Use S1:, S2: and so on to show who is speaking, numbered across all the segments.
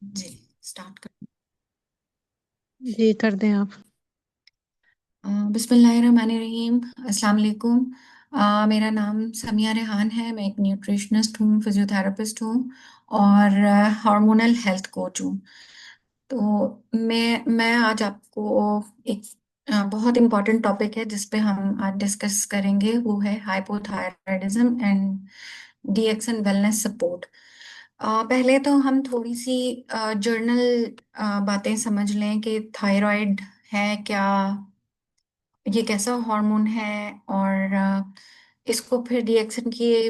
S1: जी, start कर।
S2: जी कर दें आप।
S1: बिस्मिल्लाहिर्रहमानिर्रहीम। अस्सलाम वालेकुम। मेरा नाम समिया रेहान है। मैं एक न्यूट्रिशनिस्ट हूँ, फिजियोथेरेपिस्ट हूँ और हार्मोनल हेल्थ कोच हूँ। तो मैं आज आपको एक बहुत इम्पोर्टेंट टॉपिक है जिस पे हम आज डिस्कस करेंगे, वो है हाइपोथायराइडिज्म एंड डीएक्सन वेलनेस सपोर्ट। पहले तो हम थोड़ी सी जर्नल बातें समझ लें कि थायराइड है क्या, ये कैसा हार्मोन है, और इसको फिर रिएक्शन की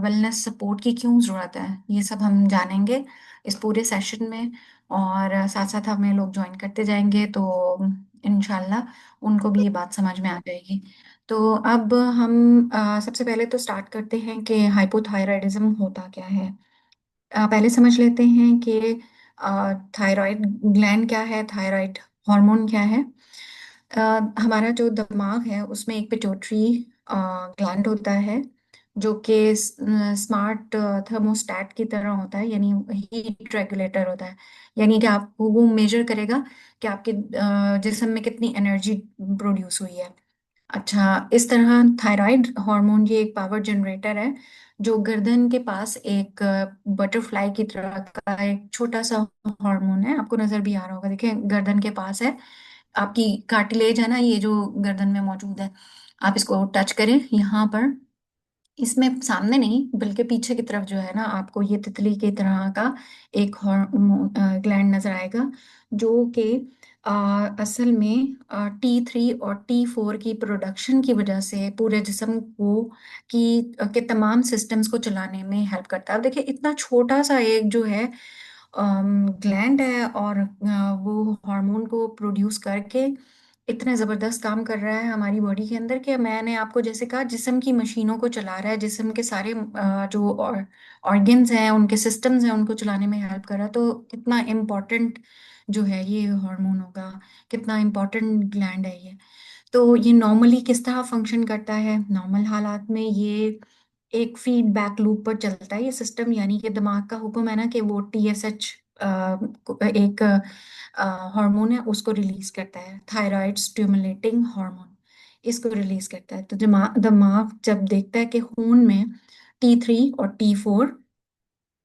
S1: वेलनेस सपोर्ट की क्यों ज़रूरत है, ये सब हम जानेंगे इस पूरे सेशन में। और साथ साथ हमें लोग ज्वाइन करते जाएंगे तो इंशाल्लाह उनको भी ये बात समझ में आ जाएगी। तो अब हम सबसे पहले तो स्टार्ट करते हैं कि हाइपोथायराइडिज्म होता क्या है। पहले समझ लेते हैं कि थायराइड ग्लैंड क्या है, थायराइड हार्मोन क्या है। हमारा जो दिमाग है उसमें एक पिट्यूटरी ग्लैंड होता है जो कि स्मार्ट थर्मोस्टेट की तरह होता है, यानी हीट रेगुलेटर होता है। यानी कि आपको वो मेजर करेगा कि आपके जिस्म में कितनी एनर्जी प्रोड्यूस हुई है। अच्छा, इस तरह थायराइड हार्मोन ये एक पावर जनरेटर है जो गर्दन के पास एक बटरफ्लाई की तरह का एक छोटा सा हार्मोन है। आपको नजर भी आ रहा होगा, देखिए गर्दन के पास है। आपकी कार्टिलेज है ना, ये जो गर्दन में मौजूद है, आप इसको टच करें यहाँ पर। इसमें सामने नहीं बल्कि पीछे की तरफ जो है ना, आपको ये तितली की तरह का एक ग्लैंड नजर आएगा जो कि असल में T3 और T4 की प्रोडक्शन की वजह से पूरे जिस्म को के तमाम सिस्टम्स को चलाने में हेल्प करता है। अब देखिए इतना छोटा सा एक जो है ग्लैंड है और वो हार्मोन को प्रोड्यूस करके इतना जबरदस्त काम कर रहा है हमारी बॉडी के अंदर कि मैंने आपको जैसे कहा जिस्म की मशीनों को चला रहा है, जिस्म के सारे जो ऑर्गन्स हैं, उनके सिस्टम्स हैं, उनको चलाने में हेल्प कर रहा है। तो कितना इम्पोर्टेंट जो है ये हार्मोन होगा, कितना इम्पोर्टेंट ग्लैंड है ये। तो ये नॉर्मली किस तरह फंक्शन करता है, नॉर्मल हालात में ये एक फीडबैक लूप पर चलता है ये सिस्टम। यानी कि दिमाग का हुक्म है ना कि वो TSH एक हार्मोन है, उसको रिलीज करता है, थायराइड स्टिमुलेटिंग हार्मोन। इसको रिलीज करता है तो दिमाग दिमाग जब देखता है कि खून में T3 और T4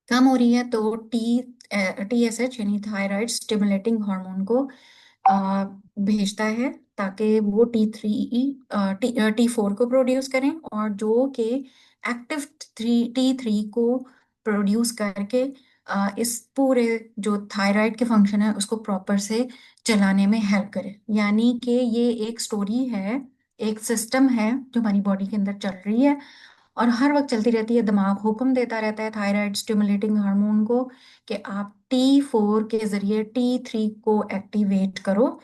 S1: कम हो रही है तो TSH यानी थायराइड स्टिमुलेटिंग हार्मोन को आ, भेजता है ताकि वो T4 को प्रोड्यूस करें, और जो कि एक्टिव T3 को प्रोड्यूस करके इस पूरे जो थायराइड के फंक्शन है उसको प्रॉपर से चलाने में हेल्प करे। यानी कि ये एक स्टोरी है, एक सिस्टम है जो हमारी बॉडी के अंदर चल रही है और हर वक्त चलती रहती है। दिमाग हुक्म देता रहता है थायराइड स्टिमुलेटिंग हार्मोन को कि आप T4 के जरिए T3 को एक्टिवेट करो।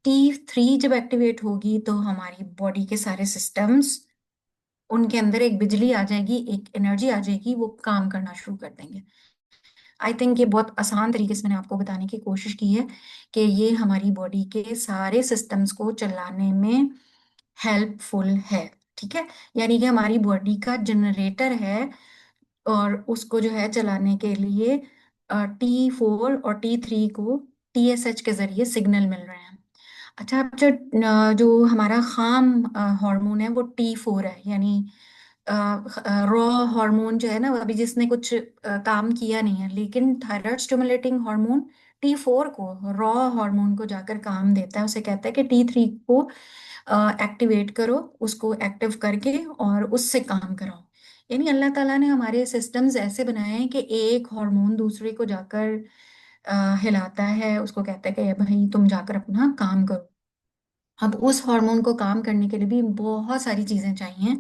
S1: T3 जब एक्टिवेट होगी तो हमारी बॉडी के सारे सिस्टम्स, उनके अंदर एक बिजली आ जाएगी, एक एनर्जी आ जाएगी, वो काम करना शुरू कर देंगे। आई थिंक ये बहुत आसान तरीके से मैंने आपको बताने की कोशिश की है कि ये हमारी बॉडी के सारे सिस्टम्स को चलाने में हेल्पफुल है। ठीक है, यानी कि हमारी बॉडी का जनरेटर है और उसको जो है चलाने के लिए T4 और T3 को TSH के जरिए सिग्नल मिल रहे हैं। अच्छा, अब जो हमारा खाम हार्मोन है वो T4 है, यानी रॉ हार्मोन जो है ना, वो अभी जिसने कुछ काम किया नहीं है। लेकिन थायराइड स्टिमुलेटिंग हार्मोन T4 को, रॉ हार्मोन को जाकर काम देता है। उसे कहता है कि T3 को एक्टिवेट करो, उसको एक्टिव करके और उससे काम कराओ। यानी अल्लाह ताला ने हमारे सिस्टम्स ऐसे बनाए हैं कि एक हार्मोन दूसरे को जाकर हिलाता है, उसको कहता है कि भाई तुम जाकर अपना काम करो। अब उस हार्मोन को काम करने के लिए भी बहुत सारी चीजें चाहिए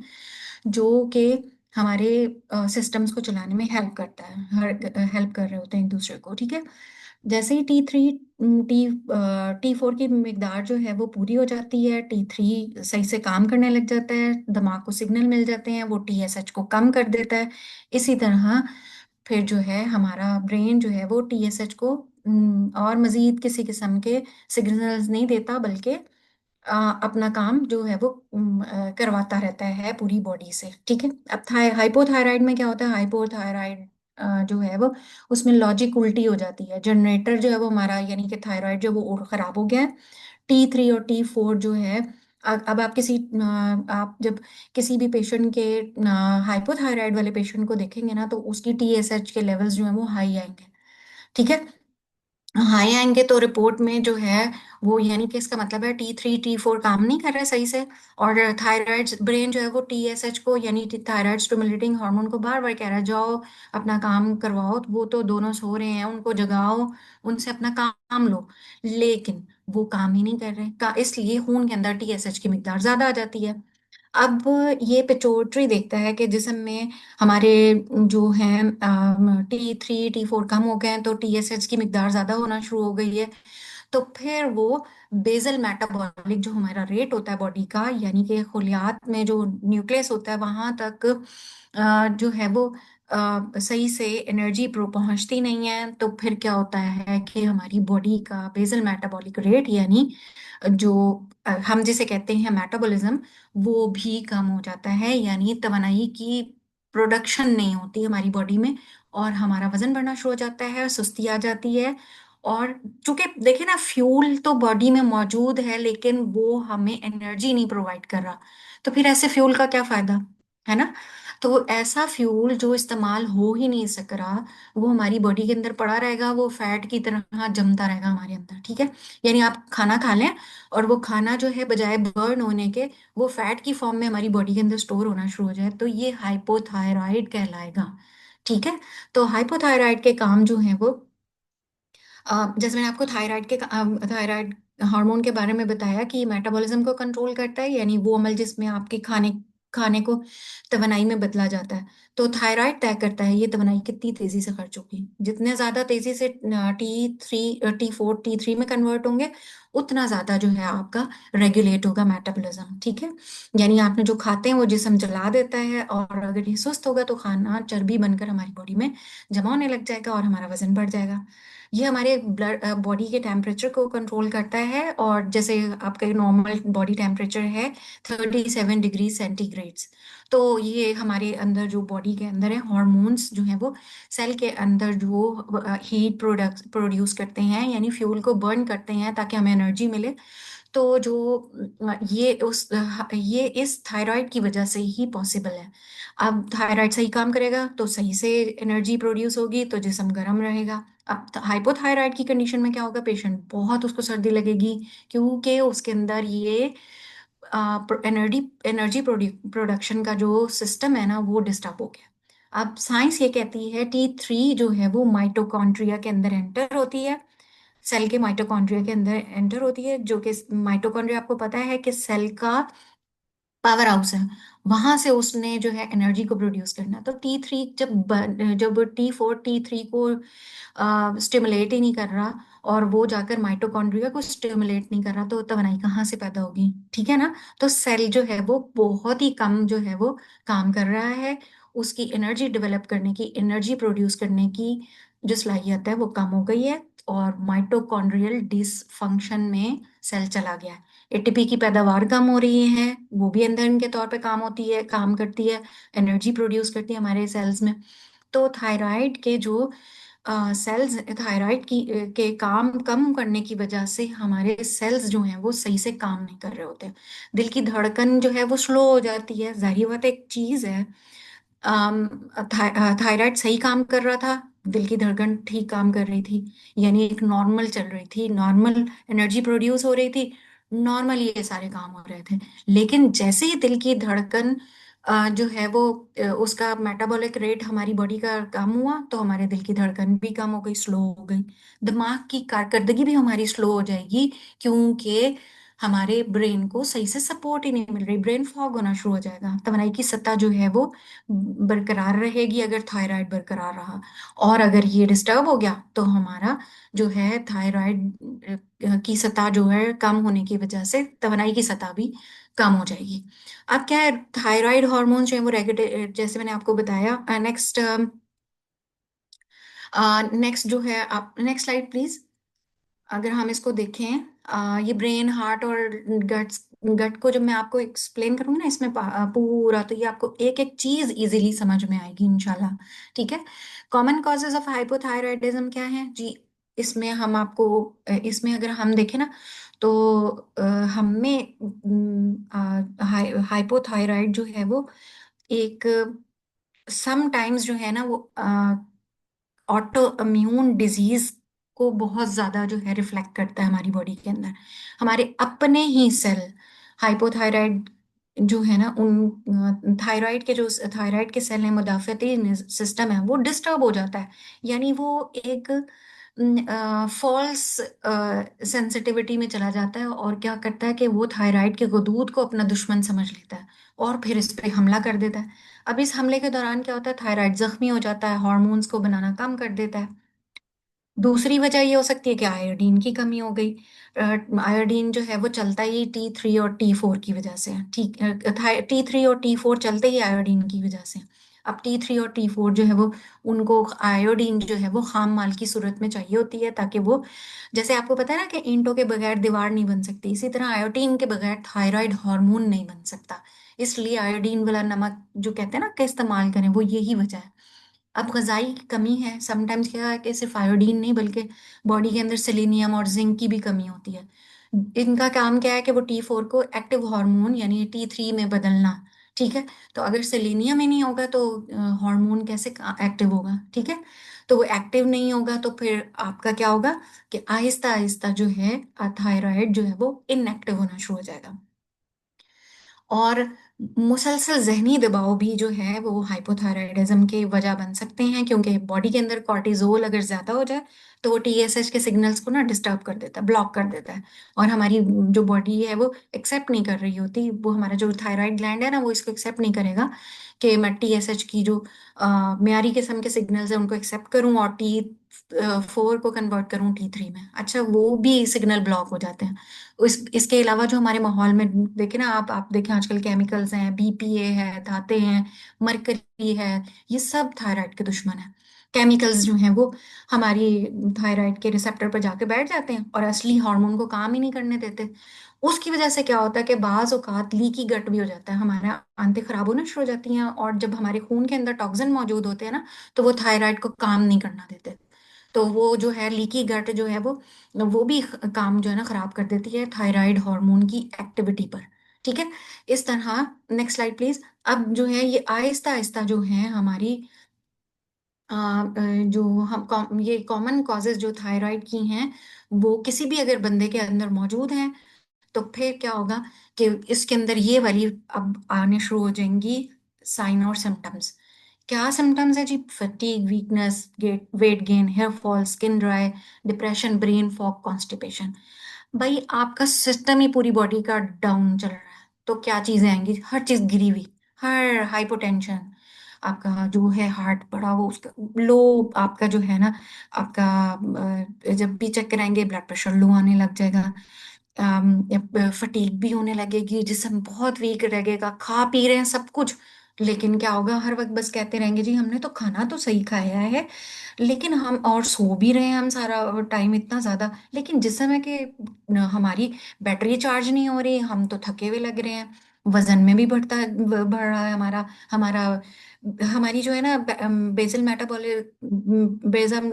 S1: जो कि हमारे सिस्टम्स को चलाने में हेल्प करता है, हर हेल्प कर रहे होते हैं एक दूसरे को। ठीक है, जैसे ही T4 की मिकदार जो है वो पूरी हो जाती है, T3 सही से काम करने लग जाता है, दिमाग को सिग्नल मिल जाते हैं, वो TSH को कम कर देता है। इसी तरह फिर जो है हमारा ब्रेन जो है वो TSH को और मजीद किसी किस्म के सिग्नल्स नहीं देता, बल्कि अपना काम जो है वो करवाता रहता है पूरी बॉडी से। ठीक है, अब हाइपोथायराइड में क्या होता है, हाइपोथायराइड जो है वो उसमें लॉजिक उल्टी हो जाती है। जनरेटर जो है वो हमारा यानी कि थायराइड जो है वो और खराब हो गया है। T3 और T4 जो है, अब आप आप जब किसी भी पेशेंट के हाइपोथायराइड वाले पेशेंट को देखेंगे ना, तो उसकी TSH के लेवल्स जो है वो हाई आएंगे। ठीक है। हाई आएंगे तो रिपोर्ट में जो है वो यानी कि इसका मतलब है T3 T4 काम नहीं कर रहे सही से। और थायराइड ब्रेन जो है वो TSH को यानी थायराइड स्टिमुलेटिंग हार्मोन को बार बार कह रहा है, जाओ अपना काम करवाओ, वो तो दोनों सो रहे हैं, उनको जगाओ, उनसे अपना काम लो। लेकिन वो काम ही नहीं कर रहे इसलिए खून के अंदर TSH की मिकदार ज्यादा आ जाती है। अब ये पिट्यूटरी देखता है कि जिस्म में हमारे जो हैं T3 T4 कम हो गए हैं, तो TSH की मिकदार ज़्यादा होना शुरू हो गई है। तो फिर वो बेसल मेटाबॉलिक जो हमारा रेट होता है बॉडी का, यानी कि खुलियात में जो न्यूक्लियस होता है वहाँ तक जो है वो सही से एनर्जी पहुंचती नहीं है। तो फिर क्या होता है कि हमारी बॉडी का बेसल मेटाबॉलिक रेट यानी जो हम जिसे कहते हैं मेटाबॉलिज्म, वो भी कम हो जाता है, यानी तवानाई की प्रोडक्शन नहीं होती हमारी बॉडी में। और हमारा वजन बढ़ना शुरू हो जाता है, सुस्ती आ जाती है। और चूंकि देखिए ना, फ्यूल तो बॉडी में मौजूद है लेकिन वो हमें एनर्जी नहीं प्रोवाइड कर रहा। तो फिर ऐसे फ्यूल का क्या फायदा, है ना। तो ऐसा फ्यूल जो इस्तेमाल हो ही नहीं सक रहा, वो हमारी बॉडी के अंदर पड़ा रहेगा, वो फैट की तरह जमता रहेगा हमारे अंदर। ठीक है। यानी आप खाना खा लें और वो खाना जो है बजाय बर्न होने के वो फैट की फॉर्म में हमारी बॉडी के अंदर स्टोर होना शुरू हो जाए, तो ये हाइपोथायराइड कहलाएगा। ठीक है। तो हाइपोथायराइड के काम जो है वो जैसे मैंने आपको थायराइड हार्मोन के बारे में बताया कि मेटाबॉलिज्म को कंट्रोल करता है, यानी वो अमल जिसमें आपके खाने खाने को तवनाई में बदला जाता है। तो थायराइड तय करता है ये तवनाई कितनी तेजी से खर्च होगी। जितने ज्यादा तेजी से T4 T3 में कन्वर्ट होंगे, उतना ज्यादा जो है आपका रेगुलेट होगा मेटाबॉलिज्म। ठीक है। यानी आपने जो खाते हैं वो जिस्म जला देता है, और अगर ये सुस्त होगा तो खाना चर्बी बनकर हमारी बॉडी में जमा होने लग जाएगा और हमारा वजन बढ़ जाएगा। ये हमारे ब्लड बॉडी के टेम्परेचर को कंट्रोल करता है। और जैसे आपका नॉर्मल बॉडी टेम्परेचर है 37 डिग्री सेंटीग्रेड्स, तो ये हमारे अंदर जो बॉडी के अंदर है हॉर्मोन्स जो है वो सेल के अंदर जो हीट प्रोडक्ट प्रोड्यूस करते हैं, यानी फ्यूल को बर्न करते हैं ताकि हमें एनर्जी मिले। तो जो ये इस थायराइड की वजह से ही पॉसिबल है। अब थायराइड सही काम करेगा तो सही से एनर्जी प्रोड्यूस होगी, तो जिस्म गर्म रहेगा। अब हाइपोथायराइड की कंडीशन में क्या होगा, पेशेंट बहुत उसको सर्दी लगेगी, क्योंकि उसके अंदर ये एनर्जी एनर्जी प्रोडक्शन का जो सिस्टम है ना वो डिस्टर्ब हो गया। अब साइंस ये कहती है T3 जो है वो माइटोकॉन्ड्रिया के अंदर एंटर होती है, सेल के माइटोकॉन्ड्रिया के अंदर एंटर होती है, जो कि माइटोकॉन्ड्रिया आपको पता है कि सेल का पावर हाउस है। वहां से उसने जो है एनर्जी को प्रोड्यूस करना। तो T3 जब T4 T3 को स्टिमुलेट ही नहीं कर रहा, और वो जाकर माइटोकॉन्ड्रिया को स्टिमुलेट नहीं कर रहा, तो तवानाई कहाँ से पैदा होगी। ठीक है ना। तो सेल जो है वो बहुत ही कम जो है वो काम कर रहा है, उसकी एनर्जी डेवलप करने की, एनर्जी प्रोड्यूस करने की जो सलाहियत है वो कम हो गई है, और माइटोकॉन्ड्रियल डिसफंक्शन में सेल चला गया है। एटीपी की पैदावार कम हो रही है, वो भी एंजाइम के तौर पे काम करती है, एनर्जी प्रोड्यूस करती है हमारे सेल्स में। तो थायराइड के जो सेल्स थायराइड के काम कम करने की वजह से हमारे सेल्स जो हैं वो सही से काम नहीं कर रहे होते। दिल की धड़कन जो है वो स्लो हो जाती है, जाहिर बात है, एक चीज है। थायराइड सही काम कर रहा था, दिल की धड़कन ठीक काम कर रही थी, यानी एक नॉर्मल चल रही थी, नॉर्मल एनर्जी प्रोड्यूस हो रही थी, नॉर्मल ये सारे काम हो रहे थे। लेकिन जैसे ही दिल की धड़कन जो है वो उसका मेटाबॉलिक रेट हमारी बॉडी का कम हुआ, तो हमारे दिल की धड़कन भी कम हो गई, स्लो हो गई। दिमाग की कारकर्दगी भी हमारी स्लो हो जाएगी, क्योंकि हमारे ब्रेन को सही से सपोर्ट ही नहीं मिल रही, ब्रेन फॉग होना शुरू हो जाएगा। तवानाई की सत्ता जो है वो बरकरार रहेगी अगर थायराइड बरकरार रहा। और अगर ये डिस्टर्ब हो गया तो हमारा जो है थायराइड की सतह जो है कम होने की वजह से तवानाई की सतह भी कम हो जाएगी। अब क्या है, थायराइड हार्मोन जो है वो रेगुलेट, जैसे मैंने आपको बताया। नेक्स्ट जो है, आप नेक्स्ट स्लाइड प्लीज। अगर हम इसको देखें, ये ब्रेन, हार्ट और गट्स गट को जब मैं आपको एक्सप्लेन करूंगी ना इसमें पूरा, तो ये आपको एक एक चीज इजीली समझ में आएगी इंशाल्लाह। ठीक है। कॉमन कॉजेज ऑफ हाइपोथायराइडिज्म क्या है जी? इसमें हम आपको इसमें अगर हम देखें ना, तो हमें हाइपोथायराइड जो है वो एक समटाइम्स जो है ना वो ऑटो इम्यून डिजीज को बहुत ज्यादा जो है रिफ्लेक्ट करता है हमारी बॉडी के अंदर। हमारे अपने ही सेल हाइपोथायराइड जो है ना, उन थायराइड के जो थायराइड के सेल है, मुदाफियाती सिस्टम है, वो डिस्टर्ब हो जाता है। यानी वो एक फॉल्स सेंसिटिविटी में चला जाता है और क्या करता है कि वो थायराइड के गदूद को अपना दुश्मन समझ लेता है और फिर इस पे हमला कर देता है। अब इस हमले के दौरान क्या होता है, थायराइड जख्मी हो जाता है, हार्मोन्स को बनाना कम कर देता है। दूसरी वजह ये हो सकती है कि आयोडीन की कमी हो गई। आयोडीन जो है वो चलता ही T3 और T4 की वजह से है। ठीक, T3 और T4 चलते ही आयोडीन की वजह से। अब T3 और T4 जो है वो, उनको आयोडीन जो है वो खाम माल की सूरत में चाहिए होती है, ताकि वो, जैसे आपको पता है ना कि ईंटों के बगैर दीवार नहीं बन सकती, इसी तरह आयोडीन के बगैर थायराइड हार्मोन नहीं बन सकता। इसलिए आयोडीन वाला नमक जो कहते हैं ना कि इस्तेमाल करें, वो यही वजह है। अब गजाई की कमी है, समटाइम्स क्या है कि सिर्फ आयोडीन नहीं बल्कि बॉडी के अंदर सेलेनियम और जिंक की भी कमी होती है। इनका काम क्या है कि वो T4 को एक्टिव हार्मोन यानी T3 में बदलना। ठीक है। तो अगर सेलेनियम ही नहीं होगा तो हार्मोन कैसे एक्टिव होगा? ठीक है। तो वो एक्टिव नहीं होगा तो फिर आपका क्या होगा कि आहिस्ता आहिस्ता जो है थायराइड जो है वो इनएक्टिव होना शुरू हो जाएगा। और मुसलसल जहनी दबाव भी जो है वो हाइपोथायराइडिज्म के वजह बन सकते हैं, क्योंकि बॉडी के अंदर कॉर्टिजोल अगर ज्यादा हो जाए तो वो TSH के सिग्नल्स को ना डिस्टर्ब कर देता है, ब्लॉक कर देता है। और हमारी जो बॉडी है वो एक्सेप्ट नहीं कर रही होती, वो हमारा जो थायराइड ग्लैंड है ना वो इसको एक्सेप्ट नहीं करेगा कि मैं TSH की जो म्यारी किस्म के सिग्नल्स है उनको एक्सेप्ट करूं और T4 को कन्वर्ट करूं T3 में। अच्छा, वो भी सिग्नल ब्लॉक हो जाते हैं। इसके अलावा जो हमारे माहौल में देखे ना, आप देखें आजकल केमिकल्स हैं, BPA है, धाते हैं, मरकरी है, ये सब थायराइड के दुश्मन है। केमिकल्स जो हैं वो हमारी थायराइड के रिसेप्टर पर जाके बैठ जाते हैं और असली हार्मोन को काम ही नहीं करने देते। उसकी वजह से क्या होता है कि बाज औकात लीकी गट भी हो जाता है, हमारे आंतें खराब होना शुरू हो जाती हैं, और जब हमारे खून के अंदर टॉक्सिन मौजूद होते हैं ना, तो वो थायराइड को काम नहीं करना देते। तो वो जो है लीकी गट जो है वो भी काम जो है ना खराब कर देती है थायराइड हार्मोन की एक्टिविटी पर। ठीक है। इस तरह, नेक्स्ट स्लाइड प्लीज। अब जो है ये आहिस्ता आहिस्ता जो है हमारी जो ये कॉमन कॉजेज जो थायराइड की हैं, वो किसी भी अगर बंदे के अंदर मौजूद हैं, तो फिर क्या होगा कि इसके अंदर ये वाली अब आने शुरू हो जाएंगी साइन और सिम्टम्स। क्या सिम्टम्स है जी? Fatigue, weakness, weight gain, hair fall, skin dry, depression, brain fog, constipation. भाई आपका सिस्टम ही पूरी बॉडी का डाउन चल रहा है, तो क्या चीजें आएंगी? हर चीज गिरी हुई, हर हाइपोटेंशन, आपका जो है हार्ट बढ़ा वो उसका लो, आपका जो है ना, आपका जब भी चेक कराएंगे ब्लड प्रेशर लो आने लग जाएगा, फटीग भी होने लगेगी, जिसम बहुत वीक लगेगा, खा पी रहे हैं सब कुछ, लेकिन क्या होगा, हर वक्त बस कहते रहेंगे जी हमने तो खाना तो सही खाया है, लेकिन हम और सो भी रहे हैं हम सारा टाइम इतना ज्यादा, लेकिन जिस समय के हमारी बैटरी चार्ज नहीं हो रही, हम तो थके हुए लग रहे हैं। वजन में भी बढ़ रहा है हमारा हमारा हमारी जो है ना basal metabolic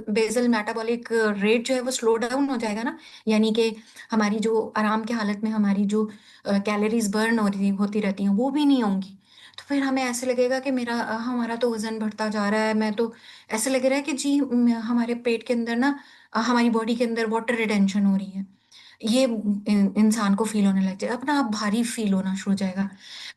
S1: basal metabolic rate जो है वो स्लो डाउन हो जाएगा ना। यानी कि हमारी जो आराम के हालत में हमारी जो कैलोरीज बर्न होती रहती हैं वो भी नहीं होंगी। तो फिर हमें ऐसे लगेगा कि हमारा तो वजन बढ़ता जा रहा है, मैं तो ऐसे लग रहा है कि जी हमारे पेट के अंदर ना हमारी बॉडी के अंदर वाटर रिटेंशन हो रही है। ये इंसान को फील होने लग जाएगा, अपना आप भारी फील होना शुरू हो जाएगा।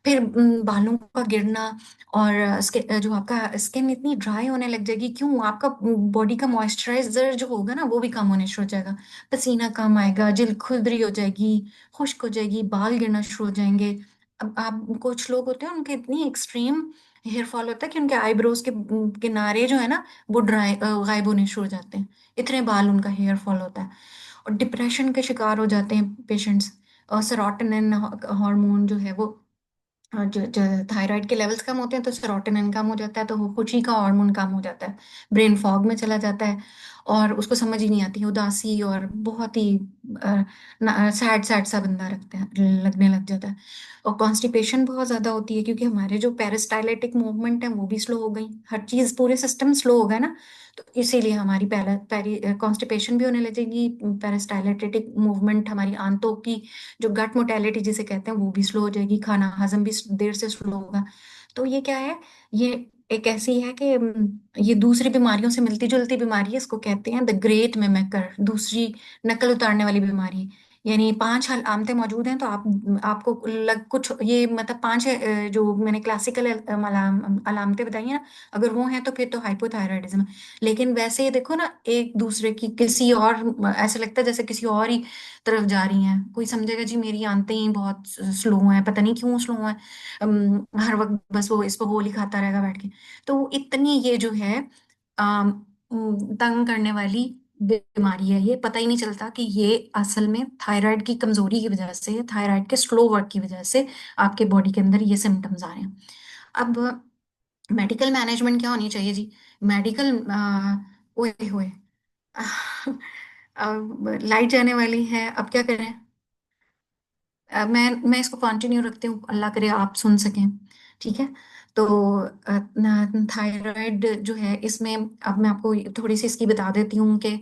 S1: फिर बालों का गिरना, और जो आपका स्किन इतनी ड्राई होने लग जाएगी, क्यों? आपका बॉडी का मॉइस्चराइजर जो होगा ना वो भी कम होने शुरू हो जाएगा, पसीना कम आएगा, जल्द खुरदरी हो जाएगी, खुश्क हो जाएगी, बाल गिरना शुरू हो जाएंगे। अब आप, कुछ लोग होते हैं उनके इतनी एक्सट्रीम हेयर फॉल होता है कि उनके आईब्रोज के किनारे जो है ना वो गायब होने शुरू हो जाते हैं, इतने बाल उनका हेयर फॉल होता है। और डिप्रेशन के शिकार हो जाते हैं पेशेंट्स, और सेरोटोनिन हार्मोन जो है वो और जो थायराइड के लेवल्स कम होते हैं तो सेरोटोनिन कम हो जाता है, तो वो खुशी का हार्मोन कम हो जाता है, ब्रेन फॉग में चला जाता है और उसको समझ ही नहीं आती, उदासी और बहुत ही सैड सैड सा बंदा रखता है, लगने लग जाता है। और कॉन्स्टिपेशन बहुत ज्यादा होती है क्योंकि हमारे जो पेरिस्टाइलेटिक मूवमेंट है वो भी स्लो हो गई, हर चीज पूरे सिस्टम स्लो हो गया ना। तो इसीलिए हमारी पहला पेरी कॉन्स्टिपेशन भी होने लगेगी, पेरिस्टाइलेटिक मूवमेंट हमारी आंतों की जो गट मोटेलिटी जिसे कहते हैं वो भी स्लो हो जाएगी, खाना हजम भी देर से स्लो होगा। तो ये क्या है, ये एक ऐसी है कि ये दूसरी बीमारियों से मिलती जुलती बीमारी है, इसको कहते हैं द ग्रेट मिमिकर, दूसरी नकल उतारने वाली बीमारी। यानी पांच अलामतें मौजूद हैं तो आप आपको कुछ ये मतलब पांच जो मैंने क्लासिकल अलामतें बताई हैं ना, अगर वो हैं तो फिर तो हाइपोथायराइडिज्म। लेकिन वैसे ही देखो ना, एक दूसरे की किसी और, ऐसा लगता है जैसे किसी और ही तरफ जा रही हैं। कोई समझेगा जी मेरी आंतें ही बहुत स्लो हैं, पता नहीं क्यों स्लो हैं, हर वक्त बस वो इस पर गोली खाता रहेगा बैठ के। तो इतनी ये जो है तंग करने वाली बीमारी है, ये पता ही नहीं चलता कि ये असल में थायराइड की कमजोरी की वजह से, थायराइड के स्लो वर्क की वजह से आपके बॉडी के अंदर ये सिम्टम्स आ रहे हैं। अब मेडिकल मैनेजमेंट क्या होनी चाहिए जी? मेडिकल ओए होए अब लाइट जाने वाली है, अब क्या करें? मैं इसको कंटिन्यू रखती हूँ, अल्लाह करे आप सुन सकें। ठीक है। तो थायराइड जो है इसमें, अब मैं आपको थोड़ी सी इसकी बता देती हूँ कि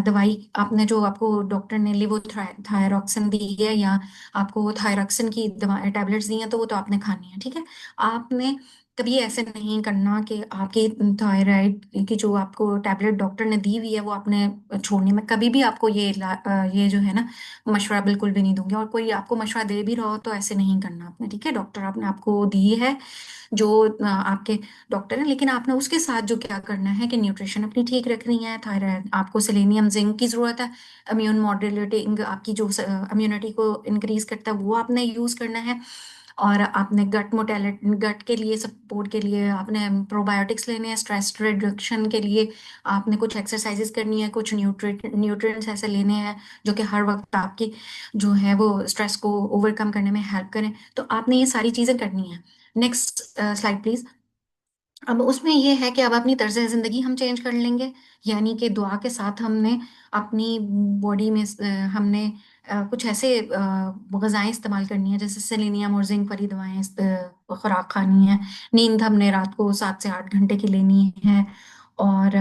S1: दवाई आपने जो आपको डॉक्टर ने लेवोथायरॉक्सिन दी है या आपको थायरॉक्सिन की दवा टैबलेट्स दी हैं तो वो तो आपने खानी है। ठीक है। आपने कभी ऐसे नहीं करना कि आपकी थायराइड की जो आपको टैबलेट डॉक्टर ने दी हुई है वो आपने छोड़नी। मैं कभी भी आपको ये जो है ना मशवरा बिल्कुल भी नहीं दूंगी, और कोई आपको मशवरा दे भी रहा हो तो ऐसे नहीं करना आपने। ठीक है। डॉक्टर आपने आपको दी है जो आपके डॉक्टर हैं, लेकिन आपने उसके साथ जो क्या करना है कि न्यूट्रिशन अपनी ठीक रखनी है। थायराइड आपको सेलेनियम जिंक की जरूरत है, इम्यून मॉड्यूलेटिंग आपकी जो इम्यूनिटी को इंक्रीज करता है वो आपने यूज करना है। और आपने गट मोटेलिटी, गट के लिए सपोर्ट के लिए आपने प्रोबायोटिक्स लेने हैं, स्ट्रेस रिडक्शन के लिए आपने कुछ एक्सरसाइजेस करनी है, कुछ न्यूट्रिएंट्स ऐसे लेने हैं जो कि हर वक्त आपकी जो है वो स्ट्रेस को ओवरकम करने में हेल्प करें। तो आपने ये सारी चीजें करनी है। Next slide please. अब उसमें ये है कि अब अपनी तर्ज जिंदगी हम चेंज कर लेंगे, यानी कि दुआ के साथ हमने अपनी बॉडी में हमने कुछ ऐसे ग़िज़ाएं इस्तेमाल करनी है जैसे सेलेनियम और जिंक वाली दवाएं खुराक खानी है। नींद हमने रात को 7 से 8 घंटे की लेनी है। और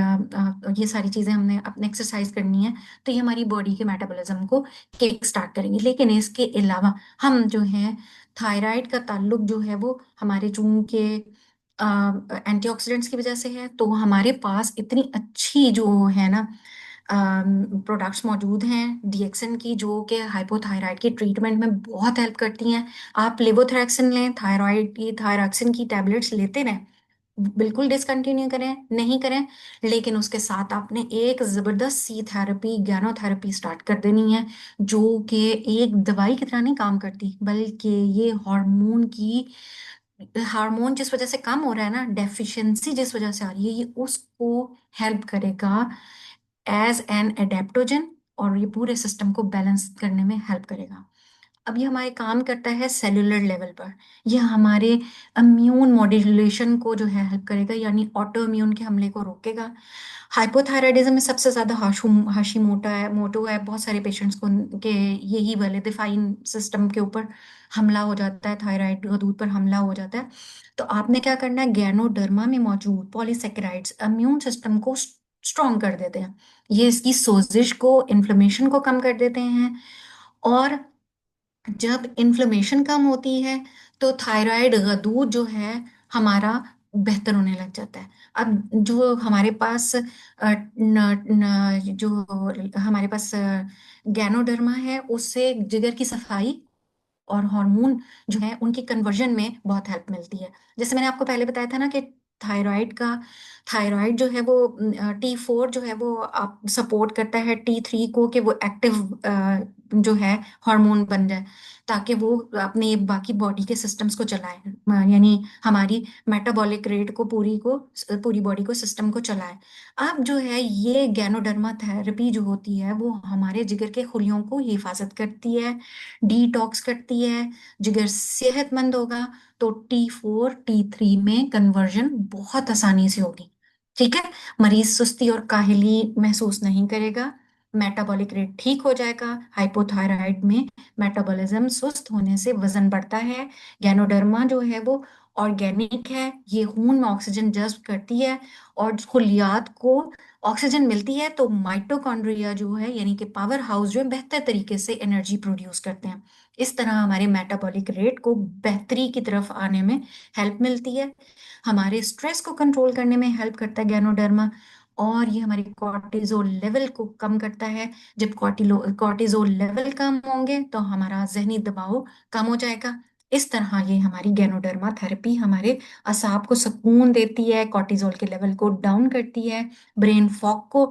S1: ये सारी चीज़ें हमने अपने एक्सरसाइज करनी है। तो ये हमारी बॉडी के मेटाबॉलिज्म को किक स्टार्ट करेंगे। लेकिन इसके अलावा हम जो है, थायराइड का ताल्लुक जो है वो हमारे चूंकि एंटीऑक्सीडेंट्स की वजह से है, तो हमारे पास इतनी अच्छी जो है ना प्रोडक्ट्स मौजूद हैं डीएक्सन की, जो कि हाइपोथायराइड की ट्रीटमेंट में बहुत हेल्प करती हैं। आप लेवोथैरेक्सिन लें, थायराइड की थायरॉक्सिन की टैबलेट्स लेते रहें, बिल्कुल डिसकंटिन्यू करें नहीं करें, लेकिन उसके साथ आपने एक जबरदस्त सी थेरेपी, गैनोथेरेपी स्टार्ट कर देनी है, जो कि एक दवाई की तरह नहीं काम करती, बल्कि ये हार्मोन जिस वजह से कम हो रहा है ना, डेफिशिएंसी जिस वजह से आ रही है, ये उसको हेल्प करेगा एज एन एडेप्टोजन, और ये पूरे सिस्टम को बैलेंस करने में हेल्प करेगा। अब ये हमारे काम करता है सेलुलर लेवल पर, ये हमारे इम्यून मॉड्यूलेशन को जो है हेल्प करेगा, यानी ऑटो इम्यून के हमले को रोकेगा। हाइपोथायराइडिज्म में सबसे ज्यादा हाशी मोटो है बहुत सारे पेशेंट्स को, के यही वाले डिफाइन सिस्टम के ऊपर हमला हो जाता है, थायराइड दूध पर हमला हो जाता है। तो आपने क्या करना है, गैनोडर्मा में मौजूद पॉलीसेकेराइड्स इम्यून सिस्टम को स्ट्रॉन्ग कर देते हैं, ये इसकी सोजिश को, इन्फ्लेमेशन को कम कर देते हैं। और जब इन्फ्लेमेशन कम होती है तो थायराइड गदूद जो है हमारा बेहतर होने लग जाता है। अब जो हमारे पास जो हमारे पास गैनोडर्मा है, उससे जिगर की सफाई और हार्मोन जो है उनकी कन्वर्जन में बहुत हेल्प मिलती है। जैसे मैंने आपको पहले बताया था ना कि थायराइड का, थायराइड जो है वो T4 जो है वो आप सपोर्ट करता है T3 को कि वो एक्टिव जो है हार्मोन बन जाए, ताकि वो अपने बाकी बॉडी के सिस्टम्स को चलाए, यानी हमारी मेटाबॉलिक रेट को पूरी बॉडी को सिस्टम को चलाए। अब जो है ये गैनोडर्मा थेरेपी जो होती है वो हमारे जिगर के खुलियों को हिफाजत करती है, डिटॉक्स करती है। जिगर सेहतमंद होगा तो T4 T3 में कन्वर्जन बहुत आसानी से होगी। ठीक है, मरीज सुस्ती और काहली महसूस नहीं करेगा, मेटाबॉलिक रेट ठीक हो जाएगा। हाइपोथायराइड में मेटाबॉलिज्म सुस्त होने से वजन बढ़ता है। गैनोडर्मा जो है वो ऑर्गेनिक है, ये खून में ऑक्सीजन जज्ब करती है और खुलियात को ऑक्सीजन मिलती है तो माइटोकॉन्ड्रिया जो है यानी कि पावर हाउस जो है बेहतर तरीके से एनर्जी प्रोड्यूस करते हैं। इस तरह हमारे मेटाबॉलिक रेट को बेहतरी की तरफ आने में हेल्प मिलती है। हमारे स्ट्रेस को कंट्रोल करने में हेल्प करता है गैनोडर्मा, और ये हमारे कॉर्टिजोल लेवल को कम करता है। जब कॉर्टिजोल लेवल कम होंगे तो हमारा जहनी दबाव कम हो जाएगा। इस तरह ये हमारी गैनोडर्मा थेरेपी हमारे असाब को सुकून देती है, कॉर्टिजोल के लेवल को डाउन करती है, ब्रेन फॉग को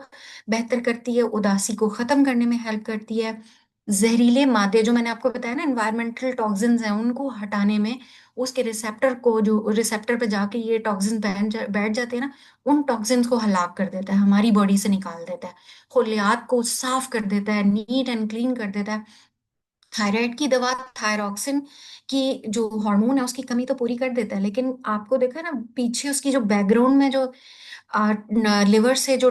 S1: बेहतर करती है, उदासी को खत्म करने में हेल्प करती है। जहरीले मादे जो मैंने आपको बताया ना, एनवायरमेंटल टॉक्सिन्स हैं, उनको हटाने में उसके रिसेप्टर को, जो रिसेप्टर पे जाके ये टॉक्सिन बैठ जाते हैं ना, उन टॉक्सिन्स को हलाक कर देता है, हमारी बॉडी से निकाल देता है, खुलियात को साफ कर देता है, नीट एंड क्लीन कर देता है। थायराइड की दवा थायरॉक्सिन की जो हार्मोन है उसकी कमी तो पूरी कर देता है, लेकिन आपको देखा ना पीछे उसकी जो बैकग्राउंड में जो लिवर से जो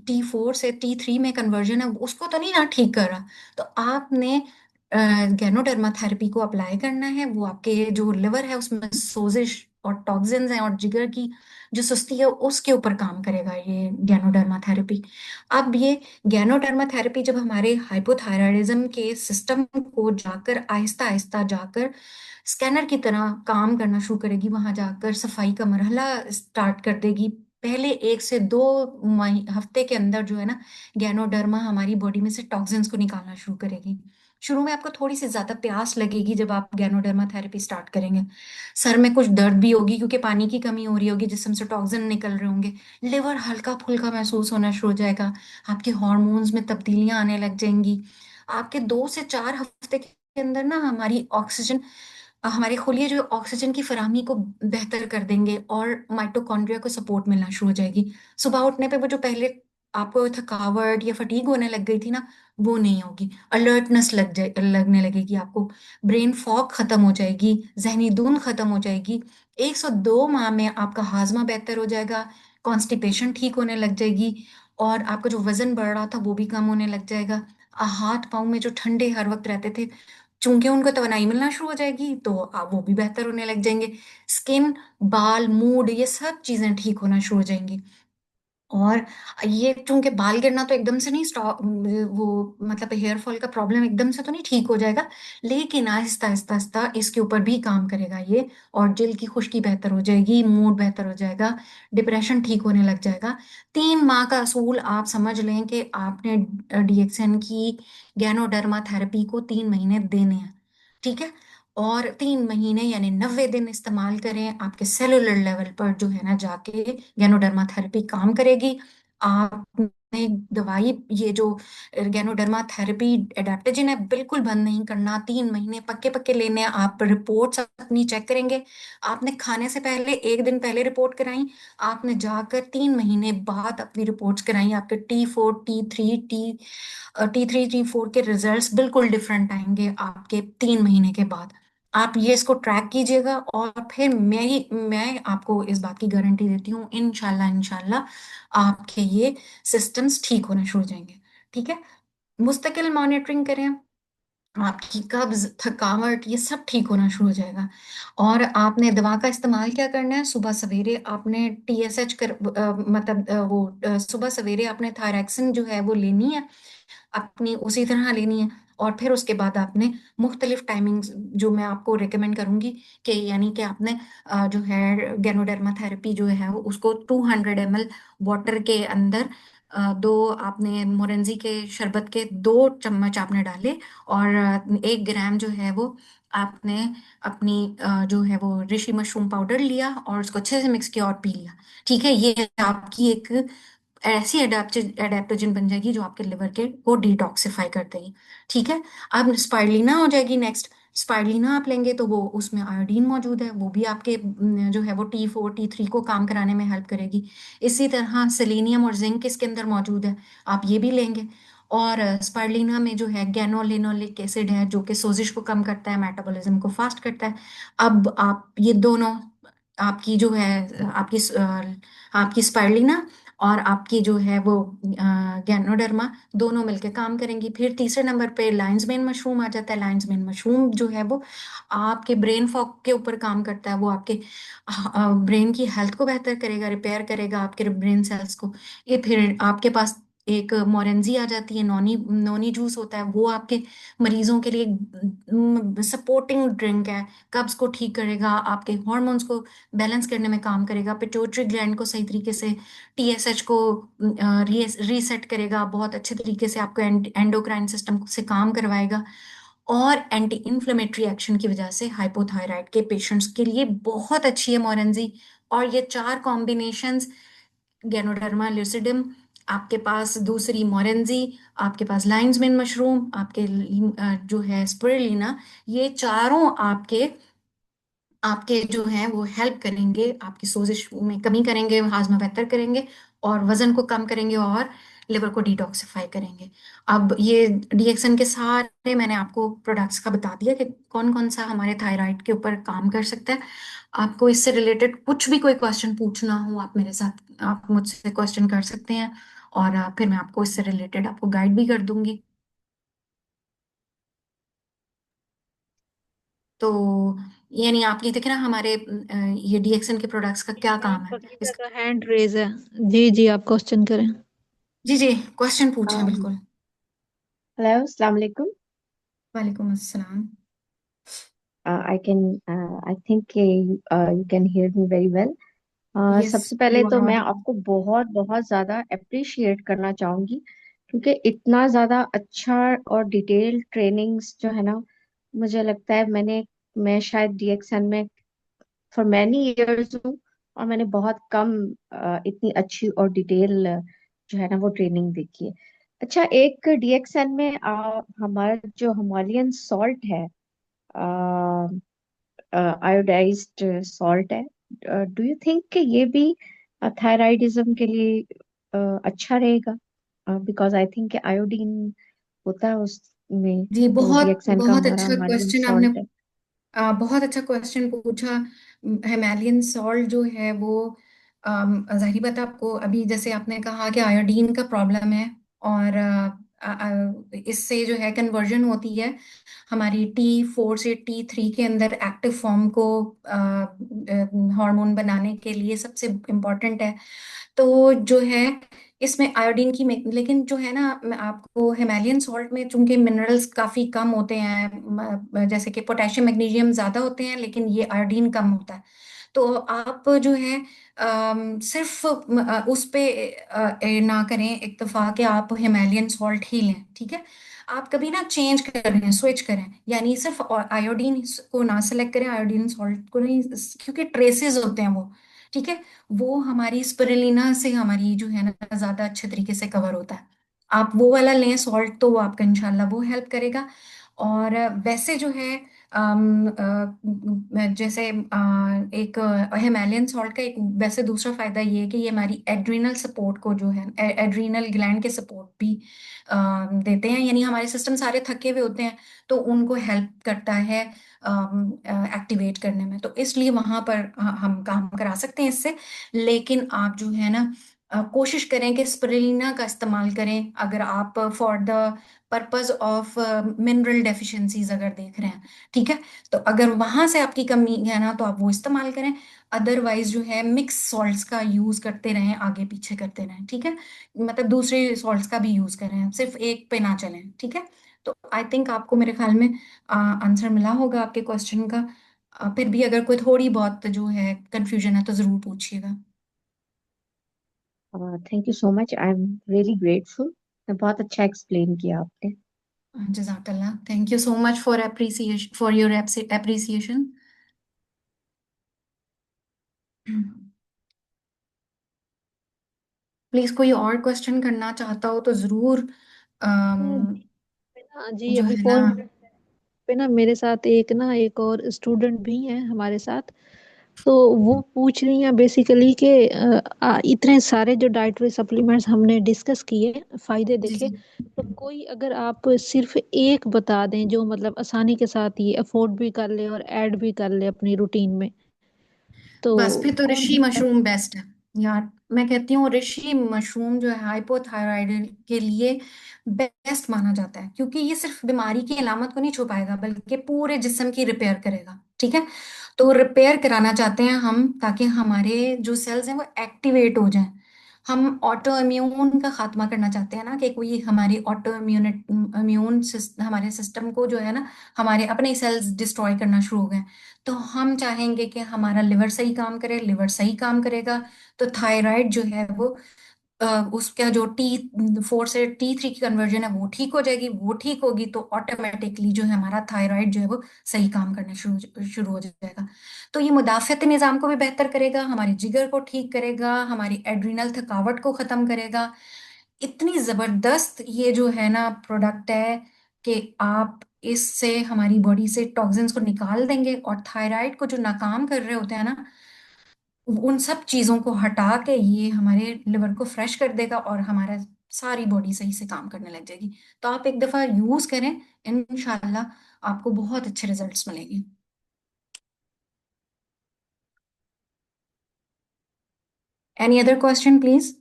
S1: T4 से T3 में कन्वर्जन है उसको तो नहीं ना ठीक कर रहा। तो आपने गैनोडर्मा थेरेपी को अप्लाई करना है, वो आपके जो लिवर है उसमें सोजिश और टॉक्सिन्स हैं और जिगर की जो सुस्ती है उसके ऊपर काम करेगा ये गैनोडर्मा थेरेपी। अब ये गैनोडर्मा थेरेपी जब हमारे हाइपोथायराइडिज्म के सिस्टम को जाकर आहिस्ता आहिस्ता जाकर स्कैनर की तरह काम करना शुरू करेगी, वहां जाकर सफाई का मरहला स्टार्ट कर देगी। पहले 1 से 2 हफ्ते के अंदर जो है ना, गैनोडर्मा हमारी बॉडी में से टॉक्सिन्स को निकालना शुरू करेगी। शुरू में आपको थोड़ी सी ज्यादा प्यास लगेगी जब आप गैनोडर्मा थेरेपी स्टार्ट करेंगे। सर में कुछ दर्द भी होगी क्योंकि पानी की कमी हो रही होगी, जिस्म से टॉक्सिन निकल रहे होंगे। लिवर हल्का फुल्का महसूस होना शुरू हो जाएगा, आपके हॉर्मोन्स में तब्दीलियां आने लग जाएंगी। आपके 2 से 4 हफ्ते के अंदर ना हमारे खोलिए जो ऑक्सीजन की फराहमी को बेहतर कर देंगे और माइटोकॉन्ड्रिया को सपोर्ट मिलना शुरू हो जाएगी। सुबह उठने पे वो जो पहले आपको थकावट या फटीग होने लग गई थी ना, वो नहीं होगी। अलर्टनेस लगने लगेगी आपको, ब्रेन फॉग खत्म हो जाएगी, जहनी धुंध खत्म हो जाएगी। 102 माह में आपका हाजमा बेहतर हो जाएगा, कॉन्स्टिपेशन ठीक होने लग जाएगी, और आपका जो वजन बढ़ रहा था वो भी कम होने लग जाएगा। हाथ पाँव में जो ठंडे हर वक्त रहते थे, चूंकि उनको तवानाई मिलना शुरू हो जाएगी तो आप वो भी बेहतर होने लग जाएंगे। स्किन, बाल, मूड, ये सब चीजें ठीक होना शुरू हो जाएंगी। और ये चूंकि बाल गिरना तो एकदम से नहीं स्टॉप, वो मतलब हेयर फॉल का प्रॉब्लम एकदम से तो नहीं ठीक हो जाएगा, लेकिन आहिस्ता आहिस्ता आहिस्ता इसके ऊपर भी काम करेगा ये। और दिल की खुश्की बेहतर हो जाएगी, मूड बेहतर हो जाएगा, डिप्रेशन ठीक होने लग जाएगा। 3 माह का असूल आप समझ लें कि आपने DXN की गैनोडर्मा थेरेपी को 3 महीने देने हैं। ठीक है, और 3 महीने यानी 90 दिन इस्तेमाल करें, आपके सेलुलर लेवल पर जो है ना जाके गैनोडर्मा थेरेपी काम करेगी। आपने दवाई, ये जो गैनोडर्मा थेरेपी एडेप्टोजन है, बिल्कुल बंद नहीं करना, 3 महीने पक्के पक्के लेने हैं। आप रिपोर्ट्स अपनी चेक करेंगे, आपने खाने से पहले 1 दिन पहले रिपोर्ट कराई, आपने जाकर 3 महीने बाद अपनी रिपोर्ट्स कराई, आपके T4 T3 के रिजल्ट्स बिल्कुल डिफरेंट आएंगे आपके 3 महीने के बाद। आप ये इसको ट्रैक कीजिएगा और फिर मैं आपको इस बात की गारंटी देती हूँ, इंशाल्लाह इंशाल्लाह आपके ये सिस्टम्स ठीक होना शुरू हो जाएंगे। ठीक है, मुस्तकिल मॉनिटरिंग करें, आपकी कब्ज, थकावट, ये सब ठीक होना शुरू हो जाएगा। और आपने दवा का इस्तेमाल क्या करना है, सुबह सवेरे आपने TSH मतलब सुबह सवेरे आपने थायरैक्सिन जो है वो लेनी है, अपनी उसी तरह लेनी है। और फिर उसके बाद आपने मुख्तलिफ टाइमिंग्स जो मैं आपको रिकमेंड करूंगी, कि यानी कि आपने जो है गैनोडर्मा थेरेपी जो है वो उसको 200 ml वाटर के अंदर दो आपने मोरेंजी के शरबत के 2 चम्मच आपने डाले, और 1 ग्राम जो है वो आपने अपनी जो है वो ऋषि मशरूम पाउडर लिया और उसको अच्छे से मिक्स किया और पी लिया। ठीक है, ये आपकी एक ऐसी एडेप्टोजन बन जाएगी जो आपके लिवर के को डिटॉक्सिफाई कर देगी। ठीक है। अब स्पाइरलिना हो जाएगी नेक्स्ट। स्पाइरलिना आप लेंगे तो वो उसमें आयोडीन मौजूद है, वो भी आपके जो है वो T4 T3 को काम कराने में हेल्प करेगी। इसी तरह सेलेनियम और जिंक इसके अंदर मौजूद है, आप ये भी लेंगे। और स्पाइरलिना में जो है गैनोलिनोलिक एसिड है जो कि सोजिश को कम करता है, मेटाबॉलिज्म को फास्ट करता है। अब आप ये दोनों, आपकी जो है आपकी स्पाइरलिना और आपकी जो है वो गैनोडर्मा, दोनों मिलके काम करेंगी। फिर तीसरे नंबर पे लायंस मेन मशरूम आ जाता है। लायंस मेन मशरूम जो है वो आपके ब्रेन फॉग के ऊपर काम करता है, वो आपके ब्रेन की हेल्थ को बेहतर करेगा, रिपेयर करेगा आपके ब्रेन सेल्स को। ये फिर आपके पास एक मोरेंजी आ जाती है, नॉनी नॉनी जूस होता है, वो आपके मरीजों के लिए सपोर्टिंग ड्रिंक है। कब्ज को ठीक करेगा, आपके हॉर्मोन्स को बैलेंस करने में काम करेगा, पिट्यूटरी ग्लैंड को सही तरीके से, TSH को रीसेट करेगा, बहुत अच्छे तरीके से आपको एंडोक्राइन सिस्टम से काम करवाएगा। और एंटी इन्फ्लेमेटरी एक्शन की वजह से हाइपोथायराइड के पेशेंट्स के लिए बहुत अच्छी है मोरेंजी। और ये चार कॉम्बिनेशंस, गैनोडर्मा लुसिडम, आपके पास दूसरी मोरेंजी, आपके पास लाइंस मेन मशरूम, आपके जो है स्पिरुलिना, ये चारों आपके आपके जो हैं वो हेल्प करेंगे, आपकी सोजिश में कमी करेंगे, हाजमा बेहतर करेंगे और वजन को कम करेंगे और लिवर को डिटॉक्सिफाई करेंगे। अब ये डीएक्सन के सारे मैंने आपको प्रोडक्ट्स का बता दिया कि कौन कौन सा हमारे थायराइड के ऊपर काम कर सकता है। आपको इससे रिलेटेड कुछ भी कोई क्वेश्चन पूछना हो, आप मेरे साथ, आप मुझसे क्वेश्चन कर सकते हैं और फिर मैं आपको इससे रिलेटेड आपको गाइड भी कर दूंगी। तो यानी आप ये देखें ना हमारे ये डीएक्सन के प्रोडक्ट्स का क्या
S2: मैम
S1: काम है
S2: पकीजा
S1: इसका।
S2: का हैंड रेज है। जी जी, आप क्वेश्चन करें।
S1: जी जी, क्वेश्चन पूछें
S3: Um,
S1: बिल्कुल।
S3: Hello, Assalamu alaikum.
S1: वालेकुम अस्सलाम।
S3: I think you can hear me very well.
S1: Yes,
S3: सबसे पहले
S1: यू आर
S3: तो मैं
S1: ऑडिबल।
S3: आपको बहुत बहुत ज़्यादा अप्रिशिएट करना चाहूँगी, क्योंकि इतना ज़्यादा अच्छा और डिटेल ट्रेनिंग्स जो है ना, मुझे लगता है मैं शायद डीएक्सएन में फॉर मैनी इयर्स हूँ, और मैंने बहुत कम इतनी अच्छी और डिटेल जो है ना वो ट्रेनिंग देखी है। अच्छा, एक डीएक्सएन में हमारा जो हिमालयन सॉल्ट है, आयोडाइज्ड सॉल्ट है, डू यू थिंक कि ये भी थायराइडिज्म के लिए अच्छा रहेगा? बिकॉज आई थिंक आयोडीन होता है उसमें,
S1: जी,
S3: जो
S1: बहुत
S3: डीएक्सएन का
S1: बहुत
S3: हमारा
S1: अच्छा
S3: हिमालयन
S1: क्वेश्चन आपने,
S3: सॉल्ट है।
S1: बहुत अच्छा क्वेश्चन पूछा। हिमालयन सॉल्ट जो है वो जाहिर बात है, आपको अभी जैसे आपने कहा कि आयोडीन का प्रॉब्लम है और इससे जो है कन्वर्जन होती है हमारी T4 से T3 के अंदर एक्टिव फॉर्म को हार्मोन बनाने के लिए सबसे इम्पोर्टेंट है। तो जो है इसमें आयोडीन की लेकिन जो है ना, मैं आपको हिमालयन सॉल्ट में चूंकि मिनरल्स काफी कम होते हैं, जैसे कि पोटेशियम मैग्नीशियम ज्यादा होते हैं लेकिन ये आयोडीन कम होता है। तो आप जो है सिर्फ उस पे ना करें इक्तफा कि आप हिमालयन सॉल्ट ही लें। ठीक है, आप कभी ना चेंज करें, स्विच करें, यानी सिर्फ आयोडीन को ना सेलेक्ट करें, आयोडीन सॉल्ट को नहीं, क्योंकि ट्रेसेस होते हैं वो। ठीक है, वो हमारी स्पिरुलिना से हमारी जो है ना ज्यादा अच्छे तरीके से कवर होता है। आप वो वाला लें सॉल्ट तो वो आपका इंशाल्लाह वो हेल्प करेगा। और वैसे जो है जैसे एक हिमालयन सॉल्ट का एक वैसे दूसरा फायदा ये है कि ये हमारी एड्रीनल सपोर्ट को जो है एड्रीनल ग्लैंड के सपोर्ट भी देते हैं, यानी हमारे सिस्टम सारे थके हुए होते हैं तो उनको हेल्प करता है एक्टिवेट करने में। तो इसलिए वहां पर हम काम करा सकते हैं इससे। लेकिन आप जो है ना कोशिश करें कि स्पिरुलिना का इस्तेमाल करें अगर आप for the purpose of mineral deficiencies अगर देख रहे हैं। ठीक है, तो अगर वहां से आपकी कमी है ना तो आप वो इस्तेमाल करें। अदरवाइज जो है मिक्स सॉल्ट्स का यूज करते रहें, आगे पीछे करते रहें। ठीक है, मतलब दूसरे सॉल्ट्स का भी यूज करें, सिर्फ एक पे ना चलें। ठीक है, तो आई थिंक आपको मेरे ख्याल में आंसर मिला होगा आपके क्वेश्चन का। फिर भी अगर कोई थोड़ी बहुत जो है कंफ्यूजन है तो जरूर पूछिएगा।
S3: Thank you so much, I am really grateful. बहुत अच्छा एक्सप्लेन किया आपने।
S1: जज़ाकल्लाह, thank you so much for appreciation, for your appreciation. Please कोई और क्वेश्चन करना चाहता हो तो जरूर, अम,
S2: जी
S1: जो
S2: अभी
S1: है ना।
S2: 4 मिनट पे ना मेरे साथ एक और स्टूडेंट भी है हमारे साथ। तो वो पूछ रही हैं बेसिकली कि इतने सारे जो डाइटरी सप्लीमेंट्स हमने डिस्कस किए, फायदे
S1: जी
S2: देखे,
S1: जी।
S2: तो कोई अगर आप सिर्फ एक बता दें जो मतलब आसानी के साथ ये अफोर्ड भी कर ले और ऐड भी कर ले अपनी रूटीन में, तो
S1: बस फिर तो
S2: कौन
S1: ऋषि
S2: सा है?
S1: मशरूम बेस्ट है यार। मैं कहती हूँ ऋषि मशरूम जो है हाइपोथायराइड के लिए बेस्ट माना जाता है, क्योंकि ये सिर्फ बीमारी की अलामत को नहीं छुपाएगा बल्कि पूरे जिस्म की रिपेयर करेगा। ठीक है। तो रिपेयर कराना चाहते हैं हम, ताकि हमारे जो सेल्स हैं वो एक्टिवेट हो जाएं। हम ऑटो इम्यून का खात्मा करना चाहते हैं ना, कि कोई हमारी ऑटो इम्यून इम्यून हमारे सिस्टम को जो है ना, हमारे अपने सेल्स डिस्ट्रॉय करना शुरू हो गए। तो हम चाहेंगे कि हमारा लिवर सही काम करे, लिवर सही काम करेगा तो थायराइड जो है वो उसका जो T4 से T3 की कन्वर्जन है वो ठीक हो जाएगी। वो ठीक होगी तो ऑटोमेटिकली जो है हमारा थायराइड जो है वो सही काम करना शुरू शुरू हो जाएगा। तो ये मुदाफ़ाती निज़ाम को भी बेहतर करेगा, हमारे जिगर को ठीक करेगा, हमारी एड्रिनल थकावट को ख़त्म करेगा। इतनी ज़बरदस्त ये जो है ना प्रोडक्ट है कि आप इससे हमारी बॉडी से टॉक्सिन्स को निकाल देंगे, और थायराइड को जो नाकाम कर रहे होते हैं ना, उन सब चीज़ों को हटा के ये हमारे लिवर को फ्रेश कर देगा और हमारा सारी बॉडी सही से काम करने लग जाएगी। तो आप एक दफ़ा यूज़ करें, इंशाल्लाह आपको बहुत अच्छे रिजल्ट्स मिलेंगे। Any other question please.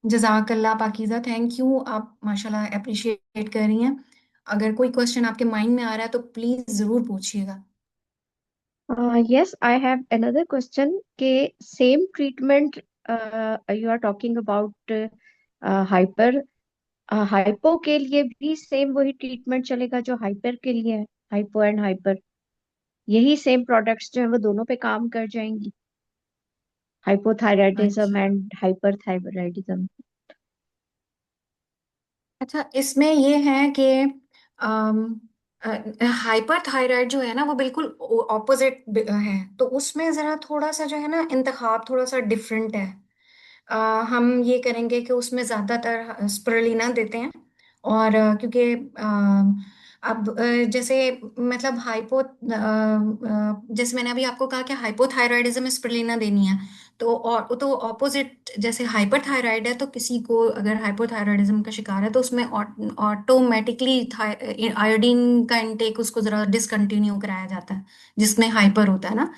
S1: जज़ाकल्ला पाकीज़ा, थैंक यू। आप माशाल्लाह अप्रिशिएट कर रही हैं। अगर कोई क्वेश्चन आपके माइंड में आ रहा है तो प्लीज़ ज़रूर पूछिएगा।
S3: Yes, I have another question. के same treatment you are talking about hyper hypo के लिए भी सेम वही ट्रीटमेंट चलेगा जो हाइपर के लिए है? हाइपो एंड हाइपर, यही सेम प्रोडक्ट्स जो है वो दोनों पे काम कर जाएंगी? हाइपोथायराइडिज्म
S1: अच्छा।
S3: And hyperthyroidism.
S1: अच्छा, इसमें ये है कि हाइपर थायराइड जो है ना वो बिल्कुल ऑपोजिट है। तो उसमें ज़रा थोड़ा सा जो है ना इंतखाब थोड़ा सा डिफरेंट है। अ, हम ये करेंगे कि उसमें ज़्यादातर स्पिरुलिना देते हैं। और क्योंकि अब जैसे मतलब जैसे मैंने अभी आपको कहा कि हाइपोथायराइडिज्म में स्पिरुलिना देनी है। तो और तो ऑपोजिट जैसे हाइपरथायराइड है, तो किसी को अगर हाइपोथायराइडिज्म का शिकार है तो उसमें ऑटोमेटिकली आयोडीन का इनटेक उसको ज़रा डिसकंटिन्यू कराया जाता है, जिसमें हाइपर होता है ना।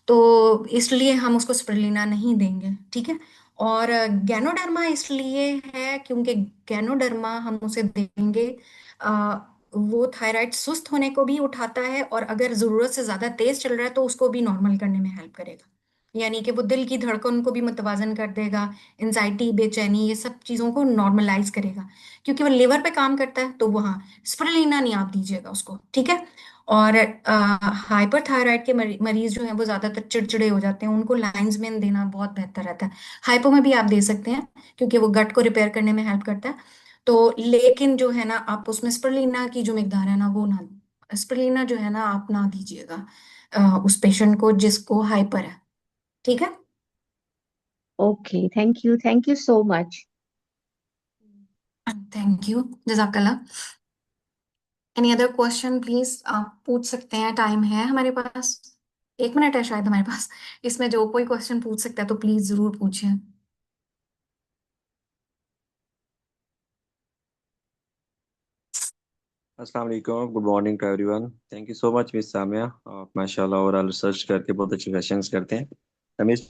S1: तो इसलिए हम उसको स्पिरुलिना नहीं देंगे। ठीक है। और गैनोडर्मा इसलिए है क्योंकि गैनोडर्मा हम उसे देंगे, अ, वो थायराइड सुस्त होने को भी उठाता है, और अगर ज़रूरत से ज़्यादा तेज चल रहा है तो उसको भी नॉर्मल करने में हेल्प करेगा। यानी कि वो दिल की धड़कन को भी मुतवाजन कर देगा, एंजाइटी बेचैनी ये सब चीज़ों को नॉर्मलाइज करेगा। क्योंकि वो लिवर पे काम करता है तो वहाँ स्पिरुलिना नहीं आप दीजिएगा उसको। ठीक है। और हाइपरथायराइड के मरीज जो हैं वो ज़्यादातर चिड़चिड़े हो जाते हैं, उनको लाइंस में देना बहुत बेहतर रहता है। हाइपो में भी आप दे सकते हैं क्योंकि वो गट को रिपेयर करने में हेल्प करता है। तो लेकिन जो है ना आप उसमें स्पिरुलिना की जो मिकदार है ना वो ना, स्पिरुलिना जो है ना आप ना दीजिएगा उस पेशेंट को जिसको हाइपर है। ठीक है।
S3: Okay, thank you so much.
S1: Thank you. जजाकल्ला। एनी अदर क्वेश्चन प्लीज आप पूछ सकते हैं, टाइम है हमारे पास। 1 मिनट है शायद हमारे पास। इसमें जो कोई क्वेश्चन पूछ सकता है तो प्लीज जरूर पूछें।
S4: अस्सलाम वालेकुम, good morning to everyone. Thank you so much miss Samia, आप माशाल्लाह ओवरऑल रिसर्च करके बहुत अच्छे क्वेश्चंस करते हैं। रमेश